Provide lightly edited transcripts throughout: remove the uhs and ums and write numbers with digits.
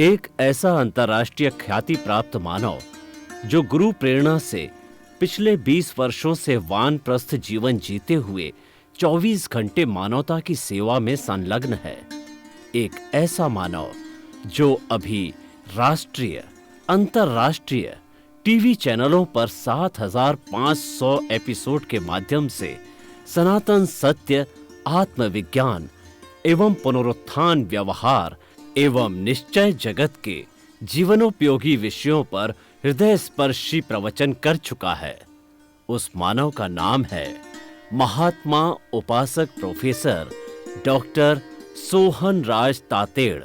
एक ऐसा अंतर्राष्ट्रीय ख्याति प्राप्त मानव जो गुरु प्रेरणा से पिछले 20 वर्षों से वानप्रस्थ जीवन जीते हुए 24 घंटे मानवता की सेवा में संलग्न है। एक ऐसा मानव जो अभी राष्ट्रीय, अंतर्राष्ट्रीय टीवी चैनलों पर 7,500 एपिसोड के माध्यम से सनातन सत्य, आत्मविज्ञान एवं पुनरुत्थान, व्यवहार एवं निश्चय जगत के जीवनोपयोगी विषयों पर हृदय स्पर्शी प्रवचन कर चुका है। उस मानव का नाम है महात्मा उपासक प्रोफेसर डॉक्टर सोहन राज तातेड़।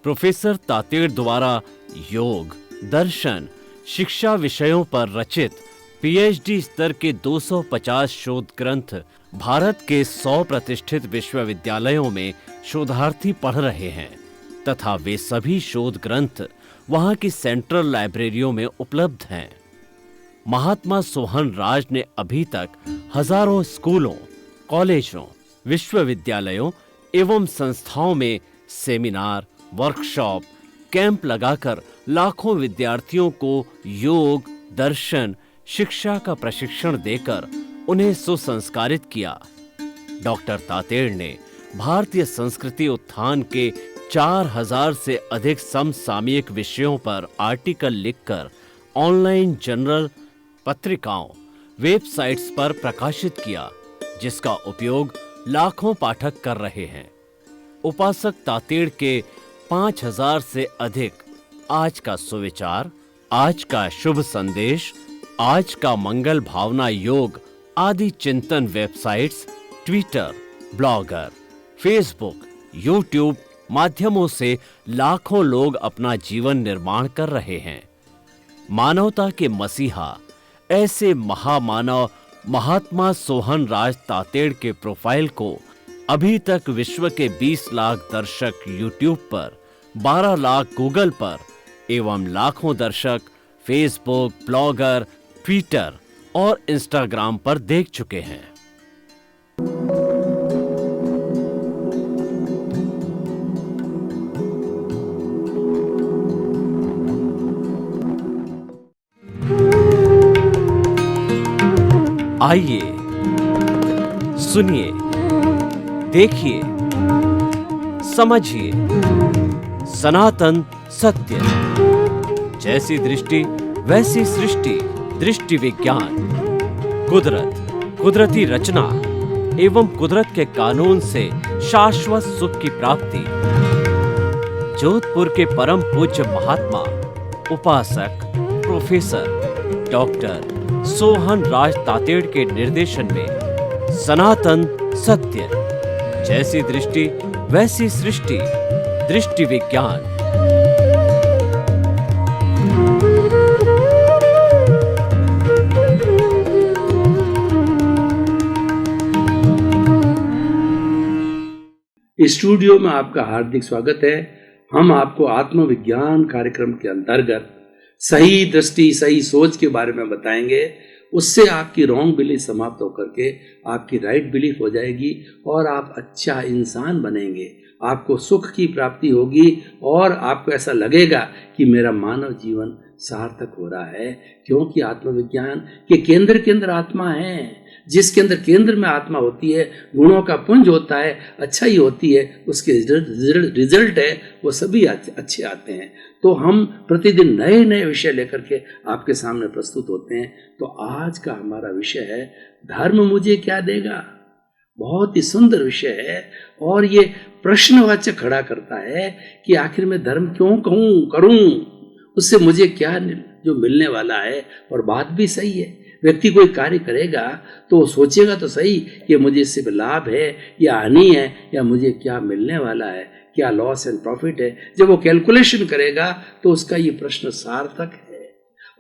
प्रोफेसर तातेड़ द्वारा योग, दर्शन, शिक्षा विषयों पर रचित पीएचडी स्तर के 250 शोध ग्रंथ भारत के 100 प्रतिष्ठित विश्वविद्यालयों में शोधार्थी पढ़ रहे हैं तथा वे सभी शोध ग्रंथ वहां की सेंट्रल लाइब्रेरियों में उपलब्ध हैं। महात्मा सोहन राज ने अभी तक हजारों स्कूलों, कॉलेजों, विश्वविद्यालयों एवं संस्थाओं में सेमिनार, वर्कशॉप, कैंप लगाकर लाखों विद्यार्थियों को योग, दर्शन, शिक्षा का प्रशिक्षण देकर उन्हें सुसंस्कारित किया। डॉक्टर तातेड़ ने भारतीय संस्कृति उत्थान के 4,000 से अधिक समसामयिक विषयों पर आर्टिकल लिखकर ऑनलाइन जर्नल, पत्रिकाओं, वेबसाइट्स पर प्रकाशित किया, जिसका उपयोग लाखों पाठक कर रहे हैं। उपासक तातेड़ के 5,000 से अधिक आज का सुविचार, आज का शुभ संदेश, आज का मंगल भावना योग आदि चिंतन websites, Twitter, blogger, Facebook, YouTube माध्यमों से लाखों लोग अपना जीवन निर्माण कर रहे हैं। मानवता के मसीहा ऐसे महामानव महात्मा सोहन राज तातेड़ के प्रोफाइल को अभी तक विश्व के 20 लाख दर्शक यूट्यूब पर, 12 लाख गूगल पर एवं लाखों दर्शक फेसबुक, ब्लॉगर, ट्विटर और इंस्टाग्राम पर देख चुके हैं। आइए, सुनिए, देखिए, समझिए सनातन सत्य। जैसी दृष्टि वैसी सृष्टि, दृष्टि विज्ञान। कुदरत, कुदरती रचना एवं कुदरत के कानून से शाश्वत सुख की प्राप्ति। जोधपुर के परम पूज्य महात्मा उपासक प्रोफेसर डॉक्टर सोहन राज तातेड़ के निर्देशन में सनातन सत्य, जैसी दृष्टि वैसी सृष्टि, दृष्टि विज्ञान। इस स्टूडियो में आपका हार्दिक स्वागत है। हम आपको आत्मविज्ञान कार्यक्रम के अंतर्गत सही दृष्टि, सही सोच के बारे में बताएंगे। उससे आपकी रॉन्ग बिलीफ समाप्त होकर के आपकी राइट बिलीफ हो जाएगी और आप अच्छा इंसान बनेंगे। आपको सुख की प्राप्ति होगी और आपको ऐसा लगेगा कि मेरा मानव जीवन सार्थक हो रहा है, क्योंकि आत्मविज्ञान के अंदर आत्मा है। जिसके अंदर केंद्र में आत्मा होती है, गुणों का पुंज होता है, अच्छा ही होती है, उसके रिजल्ट है वो सभी अच्छे आते हैं। तो हम प्रतिदिन नए नए विषय लेकर के आपके सामने प्रस्तुत होते हैं। तो आज का हमारा विषय है धर्म मुझे क्या देगा। बहुत ही सुंदर विषय है और ये प्रश्नवाचक खड़ा करता है कि आखिर मैं धर्म क्यों करूं, उससे मुझे क्या जो मिलने वाला है। और बात भी सही है। व्यक्ति कोई कार्य करेगा तो वो सोचेगा तो सही कि मुझे इससे लाभ है या हानि है, या मुझे क्या मिलने वाला है, क्या लॉस एंड प्रॉफिट है। जब वो कैलकुलेशन करेगा तो उसका ये प्रश्न सार्थक है।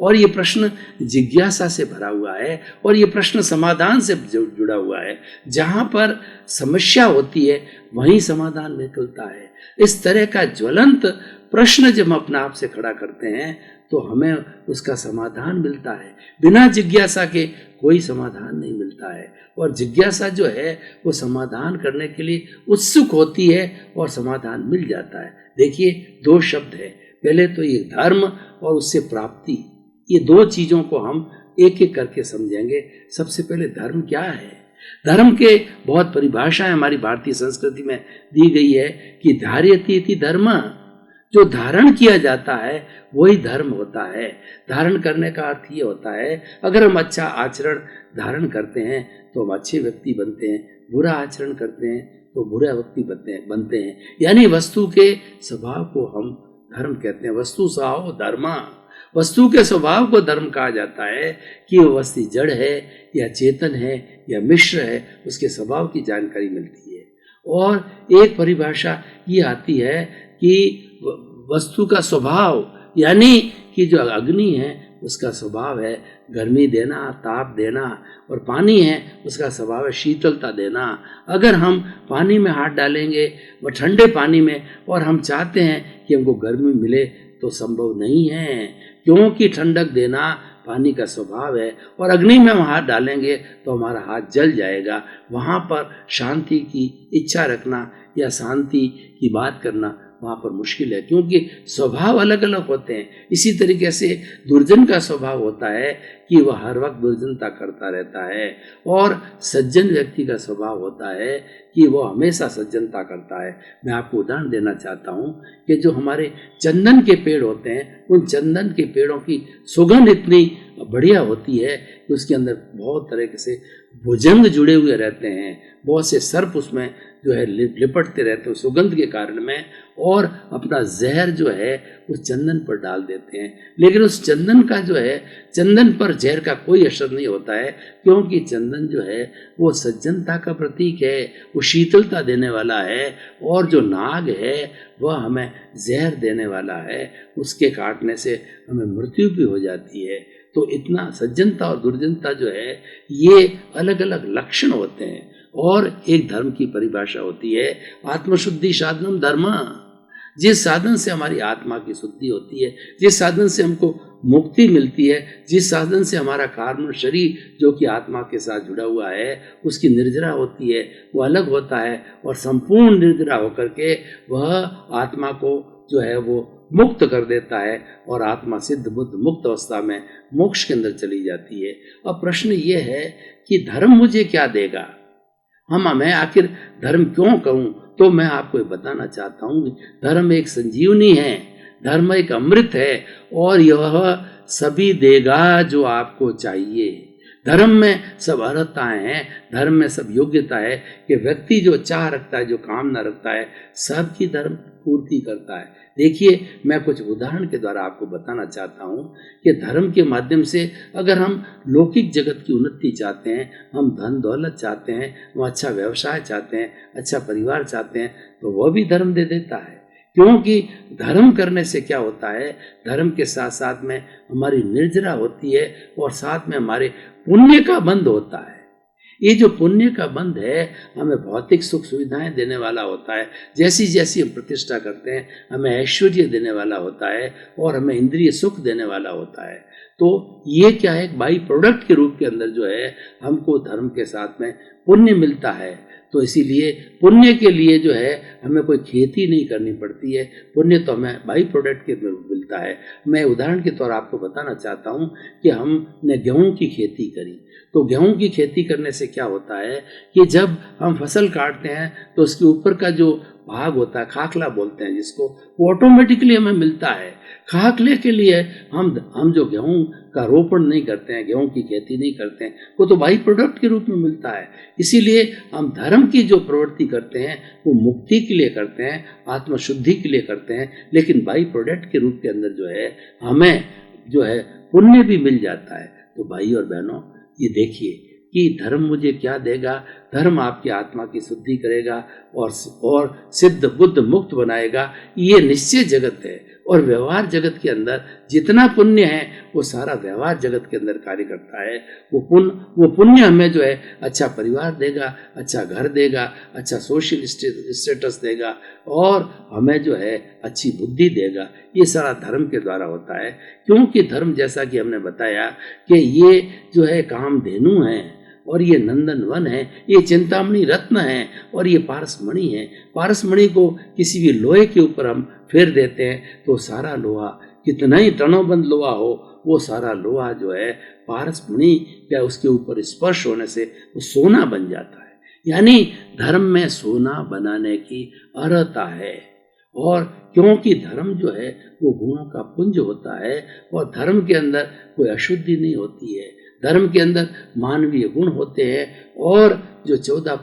और ये प्रश्न जिज्ञासा से भरा हुआ है और ये प्रश्न समाधान से जुड़ा हुआ है। जहाँ पर समस्या होती है वहीं समाधान निकलता है। इस तरह का ज्वलंत प्रश्न जब हम अपने आप से खड़ा करते हैं तो हमें उसका समाधान मिलता है। बिना जिज्ञासा के कोई समाधान नहीं मिलता है। और जिज्ञासा जो है वो समाधान करने के लिए उत्सुक होती है और समाधान मिल जाता है। देखिए, दो शब्द है, पहले तो ये धर्म और उससे प्राप्ति, ये दो चीजों को हम एक एक करके समझेंगे। सबसे पहले धर्म क्या है? धर्म के बहुत परिभाषाएं हमारी भारतीय संस्कृति में दी गई है कि धार्यति इति धर्म, जो धारण किया जाता है वही धर्म होता है। धारण करने का अर्थ ये होता है, अगर हम अच्छा आचरण धारण करते हैं तो हम अच्छे व्यक्ति बनते हैं, बुरा आचरण करते हैं तो बुरा व्यक्ति बनते हैं। यानी वस्तु के स्वभाव को हम धर्म कहते हैं। वस्तु स्वभाव धर्मा, वस्तु के स्वभाव को धर्म कहा जाता है कि वह वस्तु जड़ है या चेतन है या मिश्र है, उसके स्वभाव की जानकारी मिलती है। और एक परिभाषा ये आती है कि वस्तु का स्वभाव, यानी कि जो अग्नि है उसका स्वभाव है गर्मी देना, ताप देना, और पानी है उसका स्वभाव है शीतलता देना। अगर हम पानी में हाथ डालेंगे, वह ठंडे पानी में, और हम चाहते हैं कि हमको गर्मी मिले तो संभव नहीं है, क्योंकि ठंडक देना पानी का स्वभाव है। और अग्नि में हम हाथ डालेंगे तो हमारा हाथ जल जाएगा। वहाँ पर शांति की इच्छा रखना या शांति की बात करना वहाँ पर मुश्किल है, क्योंकि स्वभाव अलग अलग होते हैं। इसी तरीके से दुर्जन का स्वभाव होता है कि वह हर वक्त दुर्जनता करता रहता है, और सज्जन व्यक्ति का स्वभाव होता है कि वह हमेशा सज्जनता करता है। मैं आपको उदाहरण देना चाहता हूँ कि जो हमारे चंदन के पेड़ होते हैं, उन चंदन के पेड़ों की सुगंध इतनी बढ़िया होती है कि उसके अंदर बहुत तरह से भुजंग जुड़े हुए रहते हैं, बहुत से सर्प उसमें जो है लिपटते रहते हैं सुगंध के कारण में, और अपना जहर जो है उस चंदन पर डाल देते हैं। लेकिन उस चंदन का जो है, चंदन पर जहर का कोई असर नहीं होता है, क्योंकि चंदन जो है वो सज्जनता का प्रतीक है, वो शीतलता देने वाला है। और जो नाग है वह हमें जहर देने वाला है, उसके काटने से हमें मृत्यु भी हो जाती है। तो इतना सज्जनता और दुर्जनता जो है ये अलग अलग लक्षण होते हैं। और एक धर्म की परिभाषा होती है आत्मशुद्धि साधनम धर्म, जिस साधन से हमारी आत्मा की शुद्धि होती है, जिस साधन से हमको मुक्ति मिलती है, जिस साधन से हमारा कार्म शरीर जो कि आत्मा के साथ जुड़ा हुआ है उसकी निर्जरा होती है, वो अलग होता है, और संपूर्ण निर्जरा होकर के वह आत्मा को जो है वो मुक्त कर देता है, और आत्मा सिद्ध बुद्ध मुक्त अवस्था में मोक्ष के अंदर चली जाती है। अब प्रश्न ये है कि धर्म मुझे क्या देगा, मैं आखिर धर्म क्यों कहूँ? तो मैं आपको बताना चाहता हूँ धर्म एक संजीवनी है, धर्म एक अमृत है, और यह सभी देगा जो आपको चाहिए। धर्म में सब अर्हताएं हैं, धर्म में सब योग्यता है कि व्यक्ति जो चाह रखता है, जो कामना रखता है, सबकी धर्म पूर्ति करता है। देखिए, मैं कुछ उदाहरण के द्वारा आपको बताना चाहता हूँ कि धर्म के माध्यम से अगर हम लौकिक जगत की उन्नति चाहते हैं, हम धन दौलत चाहते हैं, हम अच्छा व्यवसाय चाहते हैं, अच्छा परिवार चाहते हैं, तो वह भी धर्म दे देता है। क्योंकि धर्म करने से क्या होता है, धर्म के साथ साथ में हमारी निर्जरा होती है, और साथ में हमारे पुण्य का बंध होता है। ये जो पुण्य का बंध है हमें भौतिक सुख सुविधाएं देने वाला होता है, जैसी जैसी हम प्रतिष्ठा करते हैं हमें ऐश्वर्य देने वाला होता है, और हमें इंद्रिय सुख देने वाला होता है। तो ये क्या है, बाई प्रोडक्ट के रूप के अंदर जो है हमको धर्म के साथ में पुण्य मिलता है। तो इसीलिए पुण्य के लिए जो है हमें कोई खेती नहीं करनी पड़ती है, पुण्य तो हमें बाई प्रोडक्ट के रूप मिलता है। मैं उदाहरण के तौर आपको बताना चाहता हूँ कि हमने गेहूं की खेती करी, तो गेहूं की खेती करने से क्या होता है कि जब हम फसल काटते हैं तो उसके ऊपर का जो भाग होता है, खाकला बोलते हैं जिसको, वो ऑटोमेटिकली हमें मिलता है। खाकले के लिए हम जो गेहूं का रोपण नहीं करते हैं, गेहूं की खेती नहीं करते हैं, वो तो बाई प्रोडक्ट के रूप में मिलता है। इसीलिए हम धर्म की जो प्रवृत्ति करते हैं वो मुक्ति के लिए करते हैं, आत्मशुद्धि के लिए करते हैं, लेकिन बाई प्रोडक्ट के रूप के अंदर जो है हमें जो है पुण्य भी मिल जाता है। तो भाई और बहनों, ये देखिए कि धर्म मुझे क्या देगा। धर्म आपकी आत्मा की शुद्धि करेगा और सिद्ध बुद्ध मुक्त बनाएगा, ये निश्चय जगत है। और व्यवहार जगत के अंदर जितना पुण्य है वो सारा व्यवहार जगत के अंदर कार्य करता है। वो पुण्य हमें जो है अच्छा परिवार देगा, अच्छा घर देगा, अच्छा सोशल स्टेटस देगा, और हमें जो है अच्छी बुद्धि देगा। ये सारा धर्म के द्वारा होता है, क्योंकि धर्म जैसा कि हमने बताया कि ये जो है कामधेनु है, और ये नंदन वन है, ये चिंतामणि रत्न है और ये पारसमणि है। पारसमणि को किसी भी लोहे के ऊपर हम फेर देते हैं तो सारा लोहा, कितना ही टनोबंद लोहा हो, वो सारा लोहा जो है पारसमणि या उसके ऊपर स्पर्श होने से वो सोना बन जाता है। यानी धर्म में सोना बनाने की अर्हता है। और क्योंकि धर्म जो है वो गुणों का पुंज होता है और धर्म के अंदर कोई अशुद्धि नहीं होती है, धर्म के अंदर मानवीय गुण होते हैं और जो 14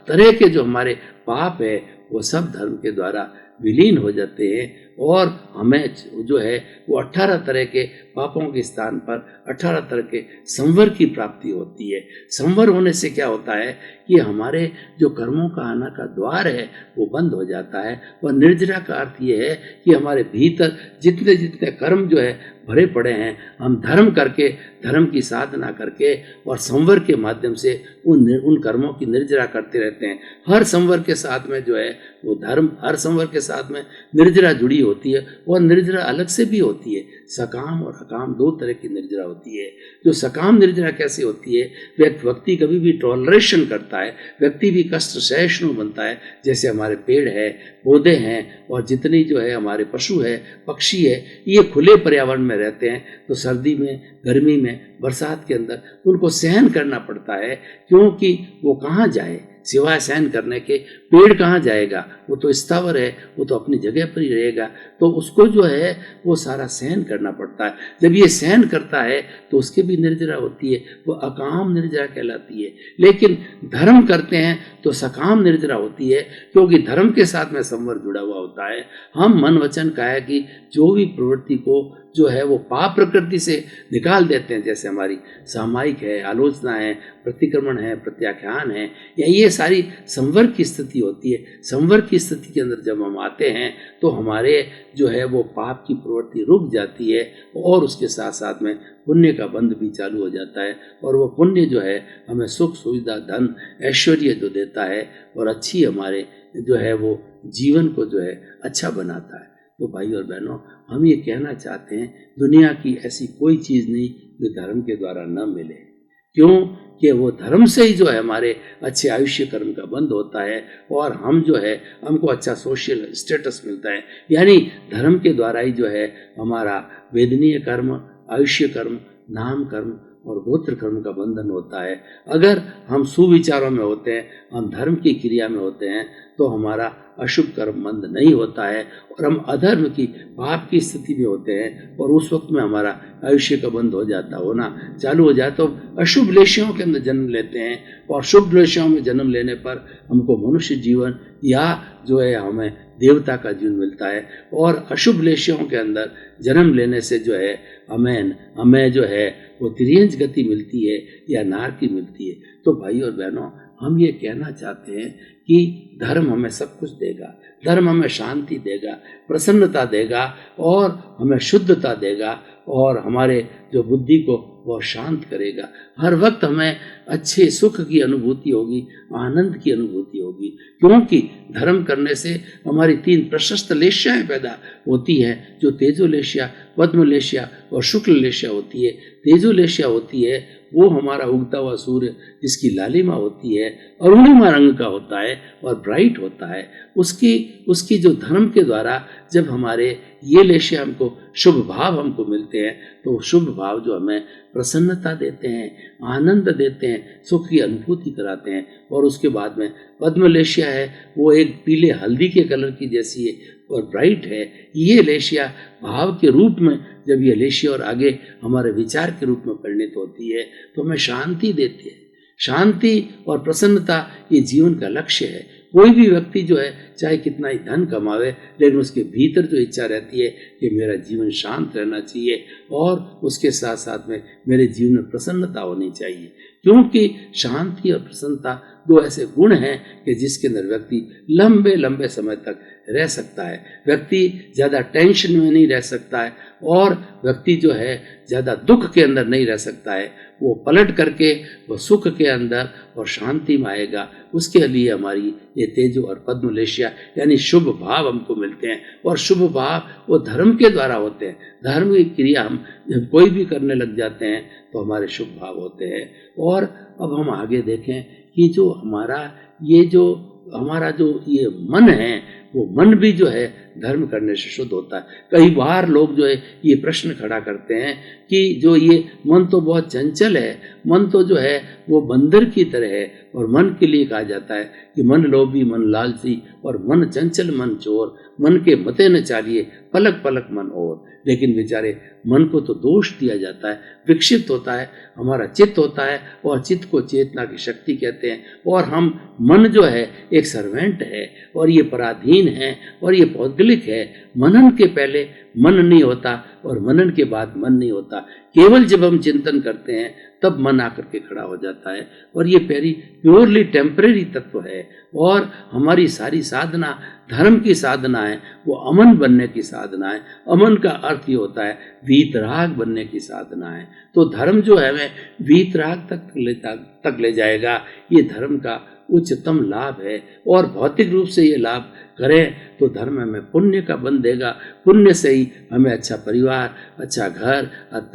तरह के जो हमारे पाप है वो सब धर्म के द्वारा विलीन हो जाते हैं और हमें जो है वो 18 तरह के पापों के स्थान पर 18 तरह के संवर की प्राप्ति होती है। संवर होने से क्या होता है कि हमारे जो कर्मों का आना का द्वार है वो बंद हो जाता है। और निर्जरा का अर्थ ये है कि हमारे भीतर जितने जितने कर्म जो है भरे पड़े हैं, हम धर्म करके, धर्म की साधना करके और संवर के माध्यम से उन कर्मों की निर्जरा करते रहते हैं। हर संवर के साथ में जो है वो धर्म, हर संवर के साथ में निर्जरा जुड़ी होती है और निर्जरा अलग से भी होती है। सकाम और अकाम दो तरह की निर्जरा होती है। जो सकाम निर्जरा कैसे होती है, व्यक्ति कभी भी टॉलरेशन करता है, व्यक्ति भी कष्ट सहिष्णु बनता है। जैसे हमारे पेड़ है, पौधे हैं और जितनी जो है हमारे पशु है, पक्षी है, ये खुले पर्यावरण में रहते हैं तो सर्दी में, गर्मी में, बरसात के अंदर उनको सहन करना पड़ता है। क्योंकि वो कहाँ जाए सिवाय सहन करने के, पेड़ कहाँ जाएगा, वो तो स्थावर है, वो तो अपनी जगह पर ही रहेगा। तो उसको जो है वो सारा सहन करना पड़ता है। जब ये सहन करता है तो उसके भी निर्जरा होती है, वो अकाम निर्जरा कहलाती है। लेकिन धर्म करते हैं तो सकाम निर्जरा होती है, क्योंकि धर्म के साथ में संवर जुड़ा हुआ होता है। हम मन वचन काया की जो भी प्रवृत्ति को जो है वो पाप प्रकृति से निकाल देते हैं। जैसे हमारी सामायिक है, आलोचना है, प्रतिक्रमण है, प्रत्याख्यान है, या ये सारी संवर की स्थिति होती है। संवर की स्थिति के अंदर जब हम आते हैं तो हमारे जो है वो पाप की प्रवृत्ति रुक जाती है और उसके साथ साथ में पुण्य का बंध भी चालू हो जाता है। और वो पुण्य जो है हमें सुख, सुविधा, धन, ऐश्वर्य जो देता है और अच्छी हमारे जो है वो जीवन को जो है अच्छा बनाता है। तो भाई और बहनों, हम ये कहना चाहते हैं, दुनिया की ऐसी कोई चीज़ नहीं जो धर्म के द्वारा न मिले। क्यों कि वो धर्म से ही जो है हमारे अच्छे आयुष्य कर्म का बंध होता है और हम जो है हमको अच्छा सोशल स्टेटस मिलता है। यानी धर्म के द्वारा ही जो है हमारा वेदनीय कर्म, आयुष्य कर्म, नाम कर्म और गोत्र कर्म का बंधन होता है। अगर हम सुविचारों में होते हैं, हम धर्म की क्रिया में होते हैं तो हमारा अशुभ कर्म बंद नहीं होता है और हम अधर्म की, पाप की स्थिति में होते हैं और उस वक्त में हमारा आयुष्य का बंद हो जाता, होना चालू हो जाता। तो अशुभ लेशियों के अंदर जन्म लेते हैं और शुभ लेशियों में जन्म लेने पर हमको मनुष्य जीवन या जो है हमें देवता का जीवन मिलता है। और अशुभ लेशियों के अंदर जन्म लेने से जो है हमें जो है वो तिर्यंच गति मिलती है या नारकी मिलती है। तो भाई और बहनों, हम ये कहना चाहते हैं कि धर्म हमें सब कुछ देगा, धर्म हमें शांति देगा, प्रसन्नता देगा और हमें शुद्धता देगा और हमारे जो बुद्धि को वह शांत करेगा। हर वक्त हमें अच्छे सुख की अनुभूति होगी, आनंद की अनुभूति होगी। क्योंकि धर्म करने से हमारी 3 प्रशस्त लेशियाएं पैदा होती हैं, जो तेजोलेशिया, पद्मलेशिया और शुक्ल लेशिया होती है। तेजोलेशिया होती है वो हमारा उगता हुआ सूर्य जिसकी लालिमा होती है, अरुणिमा रंग का होता है और ब्राइट होता है। उसकी जो धर्म के द्वारा जब हमारे ये लेशिया हमको शुभ भाव हमको मिलते हैं तो शुभ भाव जो हमें प्रसन्नता देते हैं, आनंद देते हैं, सुख की अनुभूति कराते हैं। और उसके बाद में पद्म लेशिया है, वो एक पीले हल्दी के कलर की जैसी है और ब्राइट है। ये लेशिया भाव के रूप में, जब ये लेशिया और आगे हमारे विचार के रूप में परिणित होती है तो हमें शांति देती है। शांति और प्रसन्नता ये जीवन का लक्ष्य है। कोई भी व्यक्ति जो है चाहे कितना ही धन कमावे, लेकिन उसके भीतर जो इच्छा रहती है कि मेरा जीवन शांत रहना चाहिए और उसके साथ साथ में मेरे जीवन में प्रसन्नता होनी चाहिए। क्योंकि शांति और प्रसन्नता 2 ऐसे गुण हैं कि जिसके अंदर व्यक्ति लंबे लंबे समय तक रह सकता है। व्यक्ति ज़्यादा टेंशन में नहीं रह सकता है और व्यक्ति जो है ज़्यादा दुख के अंदर नहीं रह सकता है। वो पलट करके वो सुख के अंदर और शांति में आएगा। उसके लिए हमारी ये तेजो और पद्म लेशिया ऊर्जा यानी शुभ भाव हमको मिलते हैं, और शुभ भाव वो धर्म के द्वारा होते हैं। धर्म की क्रिया हम जब कोई भी करने लग जाते हैं तो हमारे शुभ भाव होते हैं। और अब हम आगे देखें कि जो हमारा जो ये मन है, वो मन भी जो है धर्म करने से शुद्ध होता है। कई बार लोग जो है ये प्रश्न खड़ा करते हैं कि जो ये मन तो बहुत चंचल है, मन तो जो है वो बंदर की तरह है, और मन के लिए कहा जाता है कि मन लोभी मन लालची और मन चंचल मन चोर, मन के मते न चालिए पलक पलक मन और। लेकिन बेचारे मन को तो दोष दिया जाता है, विक्षिप्त होता है, हमारा चित्त होता है, और चित्त को चेतना की शक्ति कहते हैं। और हम मन जो है एक सर्वेंट है, और ये पराधीन है, और ये पौद्गलिक है। मनन के पहले मन नहीं होता और मनन के बाद मन नहीं होता। केवल जब हम चिंतन करते हैं तब मन आकर के खड़ा हो जाता है, और ये प्योरली टेम्परेरी तत्व है। और हमारी सारी साधना धर्म की साधना है, वो अमन बनने की साधना है। अमन का अर्थ ये होता है वीतराग बनने की साधना है। तो धर्म जो है हमें वीतराग तक ले जाएगा। ये धर्म का उच्चतम लाभ है, और भौतिक रूप से ये लाभ करें तो धर्म हमें पुण्य का बल देगा। पुण्य से ही हमें अच्छा परिवार, अच्छा घर,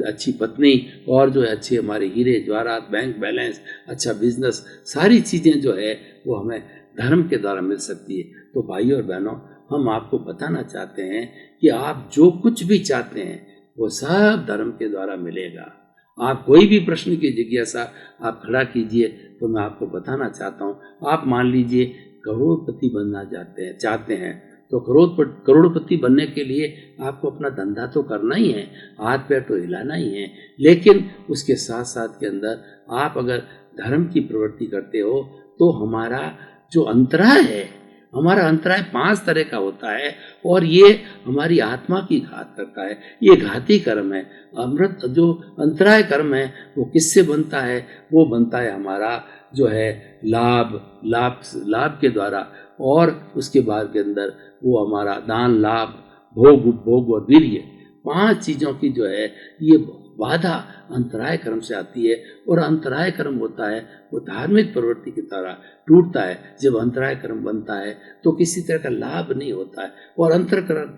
अच्छी पत्नी, और जो है अच्छे हमारे हीरे जवाहरात, बैंक बैलेंस, अच्छा बिजनेस, सारी चीज़ें जो है वो हमें धर्म के द्वारा मिल सकती है। तो भाइयों और बहनों, हम आपको बताना चाहते हैं कि आप जो कुछ भी चाहते हैं वो सब धर्म के द्वारा मिलेगा। आप कोई भी प्रश्न की जिज्ञासा आप खड़ा कीजिए तो मैं आपको बताना चाहता हूँ। आप मान लीजिए करोड़पति बनना चाहते हैं, तो करोड़पति बनने के लिए आपको अपना धंधा तो करना ही है, हाथ पैर तो हिलाना ही है। लेकिन उसके साथ साथ के अंदर आप अगर धर्म की प्रवृत्ति करते हो तो हमारा जो अंतराय है, हमारा अंतराय 5 तरह का होता है, और ये हमारी आत्मा की घात करता है। ये घाती कर्म है। अमृत जो अंतराय कर्म है वो किससे बनता है? वो बनता है हमारा जो है लाभ के द्वारा, और उसके बाद के अंदर वो हमारा दान, लाभ, भोग, उपभोग और वीर्य, 5 चीज़ों की जो है ये बाधा अंतराय कर्म से आती है। और अंतराय कर्म होता है वो धार्मिक प्रवृत्ति की तरह टूटता है। जब अंतराय कर्म बनता है तो किसी तरह का लाभ नहीं होता है, और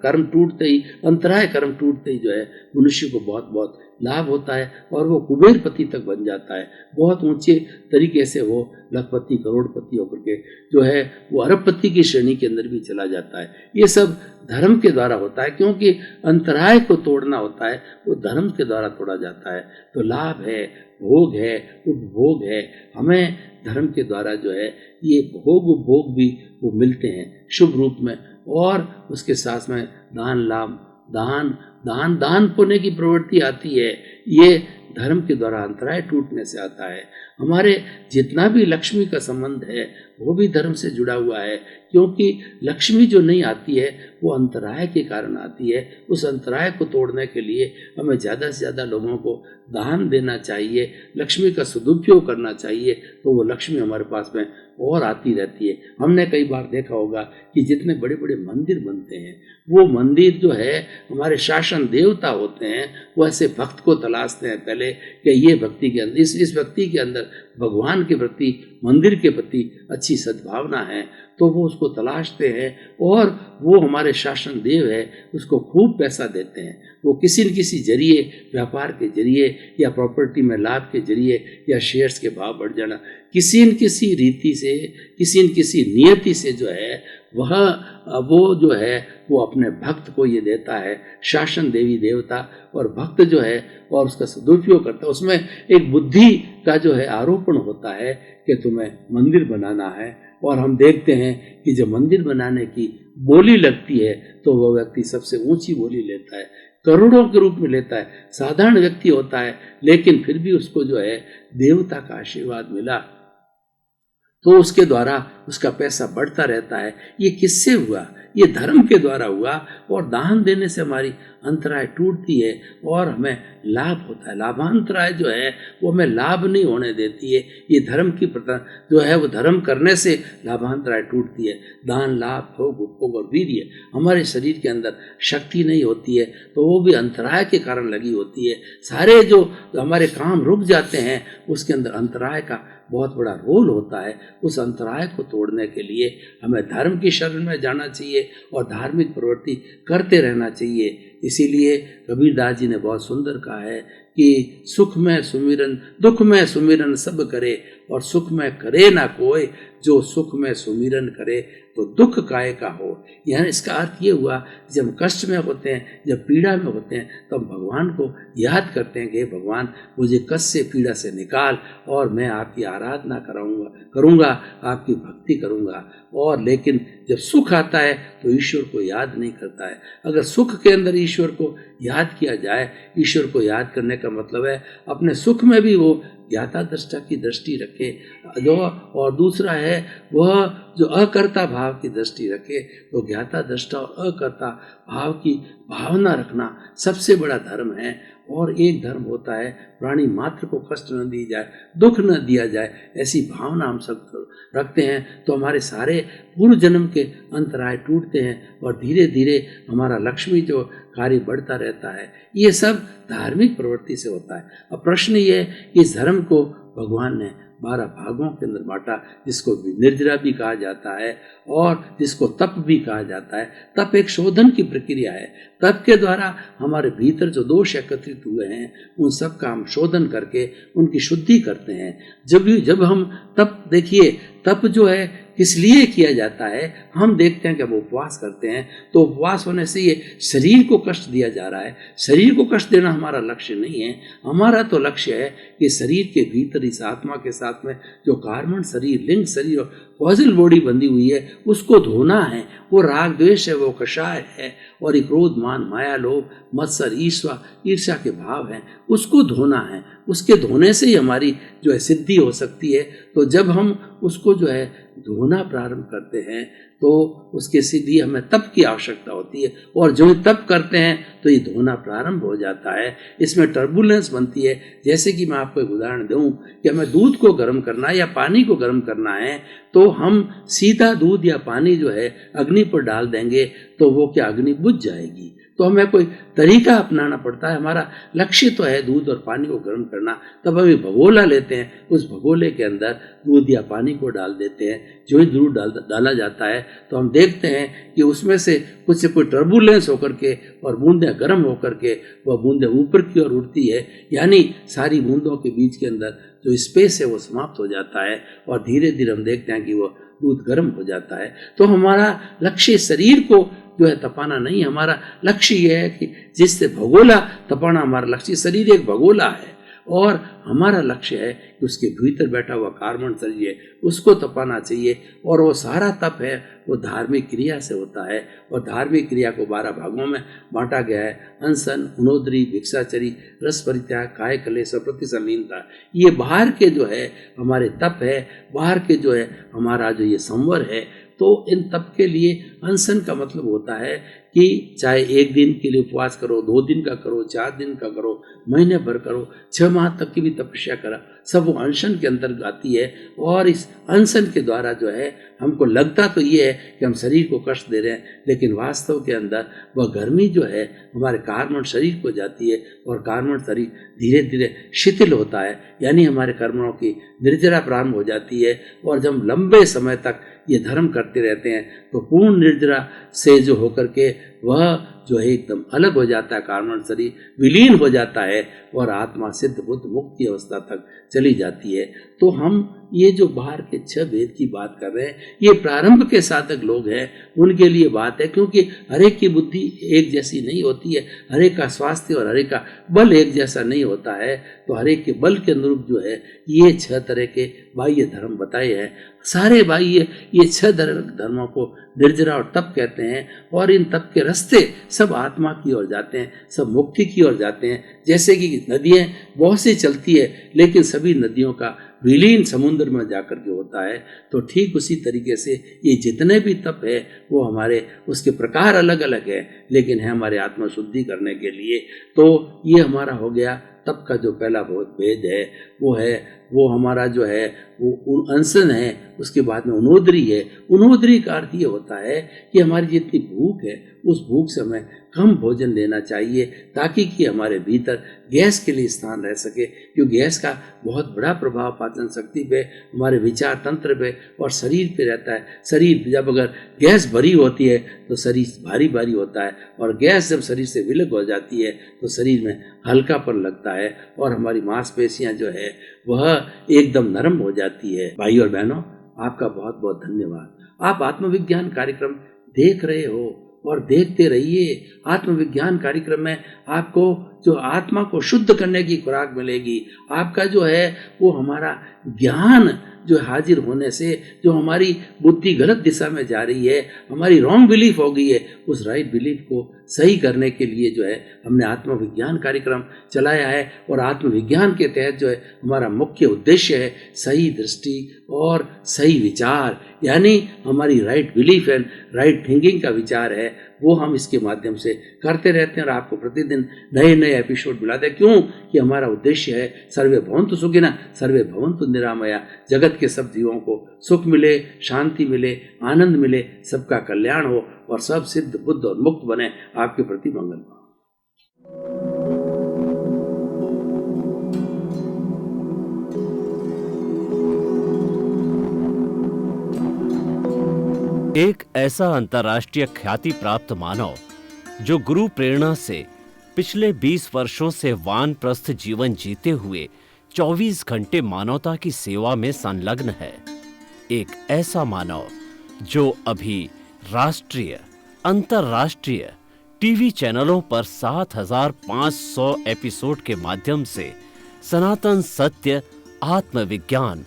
कर्म टूटते ही, अंतराय कर्म टूटते ही जो है मनुष्य को बहुत बहुत लाभ होता है, और वो कुबेरपति तक बन जाता है। बहुत ऊंचे तरीके से वो लखपति, करोड़पति होकर के जो है वो अरबपति की श्रेणी के अंदर भी चला जाता है। ये सब धर्म के द्वारा होता है, क्योंकि अंतराय को तोड़ना होता है, वो धर्म के द्वारा तोड़ा जाता है। तो लाभ है, भोग है, उपभोग है, हमें धर्म के द्वारा जो है ये भोग उपभोग भी वो मिलते हैं शुभ रूप में। और उसके साथ में दान पुण्य की प्रवृत्ति आती है, ये धर्म के द्वारा अंतराय टूटने से आता है। हमारे जितना भी लक्ष्मी का संबंध है वो भी धर्म से जुड़ा हुआ है, क्योंकि लक्ष्मी जो नहीं आती है वो अंतराय के कारण आती है। उस अंतराय को तोड़ने के लिए हमें ज़्यादा से ज़्यादा लोगों को दान देना चाहिए, लक्ष्मी का सदुपयोग करना चाहिए, तो वो लक्ष्मी हमारे पास में और आती रहती है। हमने कई बार देखा होगा कि जितने बड़े बड़े मंदिर बनते हैं, वो मंदिर जो है हमारे शासन देवता होते हैं, वो ऐसे भक्त को तलाशते हैं पहले कि ये भक्ति के अंदर, इस व्यक्ति के अंदर भगवान के प्रति, मंदिर के प्रति अच्छी सद्भावना है, तो वो उसको तलाशते हैं, और वो हमारे शासन देव है, उसको खूब पैसा देते हैं। वो किसी न किसी जरिए, व्यापार के जरिए या प्रॉपर्टी में लाभ के जरिए या शेयर्स के भाव बढ़ जाना, किसी न किसी रीति से, किसी न किसी नियति से जो है वो जो है वो अपने भक्त को ये देता है, शासन देवी देवता, और भक्त जो है और उसका सदुपयोग करता है। उसमें एक बुद्धि का जो है आरोपण होता है कि तुम्हें मंदिर बनाना है, और हम देखते हैं कि जब मंदिर बनाने की बोली लगती है तो वह व्यक्ति सबसे ऊंची बोली लेता है, करोड़ों के रूप में लेता है। साधारण व्यक्ति होता है, लेकिन फिर भी उसको जो है देवता का आशीर्वाद मिला, तो उसके द्वारा उसका पैसा बढ़ता रहता है। ये किससे हुआ? ये धर्म के द्वारा हुआ, और दान देने से हमारी अंतराय टूटती है और हमें लाभ होता है। लाभांतराय जो है वो हमें लाभ नहीं होने देती है। ये धर्म की प्रथा जो है वो धर्म करने से लाभांतराय टूटती है। दान, लाभ, भोग, उपभोग और वीर्य हमारे शरीर के अंदर शक्ति नहीं होती है, तो वो भी अंतराय के कारण लगी होती है। सारे जो हमारे काम रुक जाते हैं उसके अंदर अंतराय का बहुत बड़ा रोल होता है। उस अंतराय को तोड़ने के लिए हमें धर्म की शरण में जाना चाहिए और धार्मिक प्रवृत्ति करते रहना चाहिए। इसीलिए कबीरदास जी ने बहुत सुंदर कहा है कि सुख में सुमिरन, दुख में सुमिरन सब करे, और सुख में करे ना कोई, जो सुख में सुमिरन करे तो दुख काय का हो। यानी इसका अर्थ ये हुआ, जब कष्ट में होते हैं, जब पीड़ा में होते हैं, तो हम भगवान को याद करते हैं कि भगवान मुझे कष्ट से, पीड़ा से निकाल, और मैं आपकी आराधना करूँगा, आपकी भक्ति करूँगा। और लेकिन जब सुख आता है तो ईश्वर को याद नहीं करता है। अगर सुख के अंदर ईश्वर को याद किया जाए, ईश्वर को याद करने का मतलब है अपने सुख में भी वो ज्ञाता दृष्टा की दृष्टि रखे जो, और दूसरा है वह जो अकर्ता भाव की दृष्टि रखे। तो ज्ञाता दृष्टा और अकर्ता भाव की भावना रखना सबसे बड़ा धर्म है। और एक धर्म होता है प्राणी मात्र को कष्ट न दी जाए, दुख न दिया जाए, ऐसी भावना हम सब रखते हैं तो हमारे सारे पूर्व जन्म के अंतराय टूटते हैं और धीरे धीरे हमारा लक्ष्मी जो कार्य बढ़ता रहता है। ये सब धार्मिक प्रवृत्ति से होता है। अब प्रश्न ये है कि इस धर्म को भगवान ने 12 भागों के अंदर बांटा, जिसको निर्जरा भी कहा जाता है और जिसको तप भी कहा जाता है। तप एक शोधन की प्रक्रिया है। तप के द्वारा हमारे भीतर जो दोष एकत्रित हुए हैं उन सब का हम शोधन करके उनकी शुद्धि करते हैं। जब हम तप, देखिए तप जो है किस लिए किया जाता है, हम देखते हैं कि अब उपवास करते हैं तो उपवास होने से ये शरीर को कष्ट दिया जा रहा है। शरीर को कष्ट देना हमारा लक्ष्य नहीं है। हमारा तो लक्ष्य है कि शरीर के भीतर इस आत्मा के साथ में जो कार्बन शरीर, लिंग शरीर और कॉजल बॉडी बंधी हुई है उसको धोना है। वो राग द्वेष है, वो कषाय है, और एक क्रोध, मान, माया, लोभ, मत्सर, ईर्ष्या के भाव हैं, उसको धोना है। उसके धोने से ही हमारी जो है सिद्धि हो सकती है। तो जब हम उसको जो है धोना प्रारंभ करते हैं तो उसके सिद्धि हमें तप की आवश्यकता होती है, और जो ही तप करते हैं तो ये धोना प्रारंभ हो जाता है। इसमें टर्बुलेंस बनती है। जैसे कि मैं आपको एक उदाहरण दूं कि हमें दूध को गर्म करना है या पानी को गर्म करना है, तो हम सीधा दूध या पानी जो है अग्नि पर डाल देंगे तो वो क्या अग्नि बुझ जाएगी। तो हमें कोई तरीका अपनाना पड़ता है। हमारा लक्ष्य तो है दूध और पानी को गर्म करना। तब हम भगोला लेते हैं, उस भगोले के अंदर दूध या पानी को डाल देते हैं। जो ही दूध डाला जाता है तो हम देखते हैं कि उसमें से कुछ से कोई टर्बुलेंस होकर के और बूंदें गर्म होकर के वह बूंदें ऊपर की ओर उठती है, यानी सारी बूंदों के बीच के अंदर जो स्पेस है वो समाप्त हो जाता है और धीरे धीरे हम देखते हैं कि वो दूध गर्म हो जाता है। तो हमारा लक्ष्य शरीर को जो है तपाना नहीं, हमारा लक्ष्य यह है कि जिससे भगोला तपाना हमारा लक्ष्य। शरीर एक भगोला है और हमारा लक्ष्य है कि उसके भीतर बैठा हुआ कार्बन शरीर है उसको तपाना चाहिए। और वो सारा तप है वो धार्मिक क्रिया से होता है, और धार्मिक क्रिया को 12 भागों में बांटा गया है। अनशन, उनोदरी, भिक्षाचरी, रस परित्याग, काय कलेश और प्रतिसंलीनता। ये बाहर के जो है हमारे तप है, बाहर के जो है हमारा जो ये संवर है। तो इन तप के लिए अनशन का मतलब होता है कि चाहे 1 दिन के लिए उपवास करो, 2 दिन का करो, 4 दिन का करो, महीने भर करो, 6 माह तक की भी तपस्या करा, सब वो अनशन के अंतर्गत आती है। और इस अनशन के द्वारा जो है हमको लगता तो ये है कि हम शरीर को कष्ट दे रहे हैं, लेकिन वास्तव के अंदर वह गर्मी जो है हमारे कार्बन शरीर को जाती है और कार्बन शरीर धीरे धीरे शिथिल होता है, यानी हमारे कर्मों की निर्जरा प्रारंभ हो जाती है। और जब लंबे समय तक ये धर्म करते रहते हैं तो पूर्ण निर्जरा से जो होकर के वह जो है एकदम अलग हो जाता है, कार्बन शरीर विलीन हो जाता है और आत्मा सिद्ध बुद्ध मुक्त की अवस्था तक चली जाती है। तो हम ये जो बाहर के 6 भेद की बात कर रहे हैं ये प्रारंभ के साधक लोग हैं, उनके लिए बात है, क्योंकि हरेक की बुद्धि एक जैसी नहीं होती है, हरेक का स्वास्थ्य और हरेक का बल एक जैसा नहीं होता है। तो हरेक के बल के अनुरूप जो है ये 6 तरह के बाह्य धर्म बताए हैं। सारे बाह्य ये 6 धर्मों को निर्जरा और तप कहते हैं, और इन तप के रास्ते सब आत्मा की ओर जाते हैं, सब मुक्ति की ओर जाते हैं। जैसे कि नदियाँ बहुत सी चलती है लेकिन सभी नदियों का विलीन समुद्र में जाकर के होता है। तो ठीक उसी तरीके से ये जितने भी तप है वो हमारे उसके प्रकार अलग अलग है, लेकिन है हमारे आत्मा शुद्धि करने के लिए। तो ये हमारा हो गया तप का जो पहला भेद है, वो हमारा जो है वो अनशन है। उसके बाद में उनोदरी है। उनोदरी का अर्थ ये होता है कि हमारी जितनी भूख है उस भूख से हमें कम भोजन लेना चाहिए, ताकि कि हमारे भीतर गैस के लिए स्थान रह सके, क्योंकि गैस का बहुत बड़ा प्रभाव पाचन शक्ति पे, हमारे विचार तंत्र पे और शरीर पे रहता है। शरीर जब अगर गैस भरी होती है तो शरीर भारी भारी होता है, और गैस जब शरीर से विलग हो जाती है तो शरीर में हल्कापन लगता है और हमारी मांसपेशियां जो है वह एकदम नरम हो जाती है। भाई और बहनों, आपका बहुत बहुत धन्यवाद। आप आत्मविज्ञान कार्यक्रम देख रहे हो और देखते रहिए। आत्मविज्ञान कार्यक्रम में आपको जो आत्मा को शुद्ध करने की खुराक मिलेगी। आपका जो है वो हमारा ज्ञान जो हाजिर होने से जो हमारी बुद्धि गलत दिशा में जा रही है, हमारी रॉन्ग बिलीफ हो गई है, उस राइट बिलीफ को सही करने के लिए जो है हमने आत्मविज्ञान कार्यक्रम चलाया है। और आत्मविज्ञान के तहत जो है हमारा मुख्य उद्देश्य है सही दृष्टि और सही विचार, यानी हमारी right belief and right thinking का विचार है, वो हम इसके माध्यम से करते रहते हैं और आपको प्रतिदिन नए नए एपिसोड मिलाते हैं। क्यों कि हमारा उद्देश्य है सर्वे भवन्तु सुखिनः सर्वे भवन्तु निरामया, जगत के सब जीवों को सुख मिले, शांति मिले, आनंद मिले, सबका कल्याण हो और सब सिद्ध बुद्ध और मुक्त बने। आपके प्रति मंगल हो। एक ऐसा अंतर्राष्ट्रीय ख्याति प्राप्त मानव जो गुरु प्रेरणा से पिछले 20 वर्षों से वानप्रस्थ जीवन जीते हुए 24 घंटे मानवता की सेवा में संलग्न है। एक ऐसा मानव जो अभी राष्ट्रीय, अंतर्राष्ट्रीय टीवी चैनलों पर 7,500 एपिसोड के माध्यम से सनातन सत्य, आत्मविज्ञान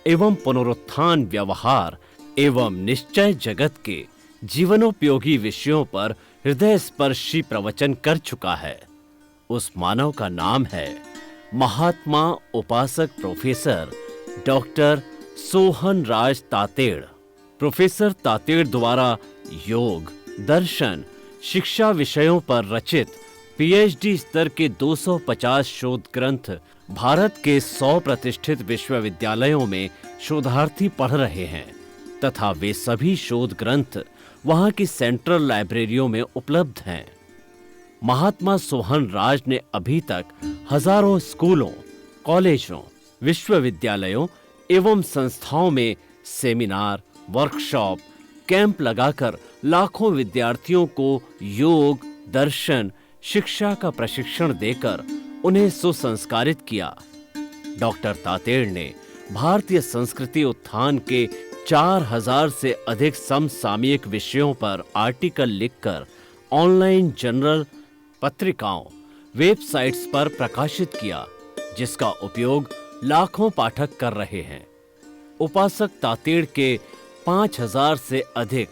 एवं पुनरुत्थान व्यवहार एवं निश्चय जगत के जीवनोपयोगी विषयों पर हृदय स्पर्शी प्रवचन कर चुका है। उस मानव का नाम है महात्मा उपासक प्रोफेसर डॉक्टर सोहन राज तातेड़। प्रोफेसर तातेड़ द्वारा योग, दर्शन, शिक्षा विषयों पर रचित पीएचडी स्तर के 250 शोध ग्रंथ भारत के 100 प्रतिष्ठित विश्वविद्यालयों में शोधार्थी पढ़ रहे हैं तथा वे सभी शोध ग्रंथ वहां की सेंट्रल लाइब्रेरियों में उपलब्ध हैं। महात्मा सोहन राज ने अभी तक हजारों स्कूलों, कॉलेजों, विश्वविद्यालयों एवं संस्थाओं में सेमिनार, वर्कशॉप, कैंप लगाकर लाखों विद्यार्थियों को योग, दर्शन, शिक्षा का प्रशिक्षण देकर उन्हें सुसंस्कारित किया। डॉक्टर तातेड़ ने भारतीय संस्कृति उत्थान के 4000 से अधिक समसामयिक विषयों पर आर्टिकल लिखकर ऑनलाइन जर्नल, पत्रिकाओं, वेबसाइट्स पर प्रकाशित किया, जिसका उपयोग लाखों पाठक कर रहे हैं। उपासक तातेड़ के 5000 से अधिक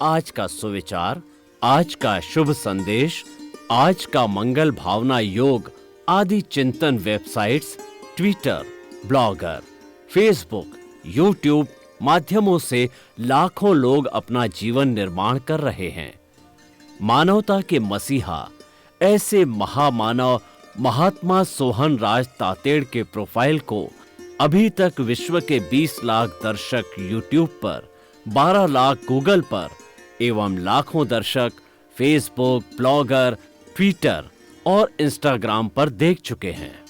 आज का सुविचार, आज का शुभ संदेश, आज का मंगल भावना योग आदि चिंतन websites, Twitter, blogger, Facebook, YouTube माध्यमों से लाखों लोग अपना जीवन निर्माण कर रहे हैं। मानवता के मसीहा ऐसे महामानव महात्मा सोहन राज तातेड़ के प्रोफाइल को अभी तक विश्व के 20 लाख दर्शक यूट्यूब पर, 12 लाख गूगल पर एवं लाखों दर्शक फेसबुक, ब्लॉगर, ट्विटर और इंस्टाग्राम पर देख चुके हैं।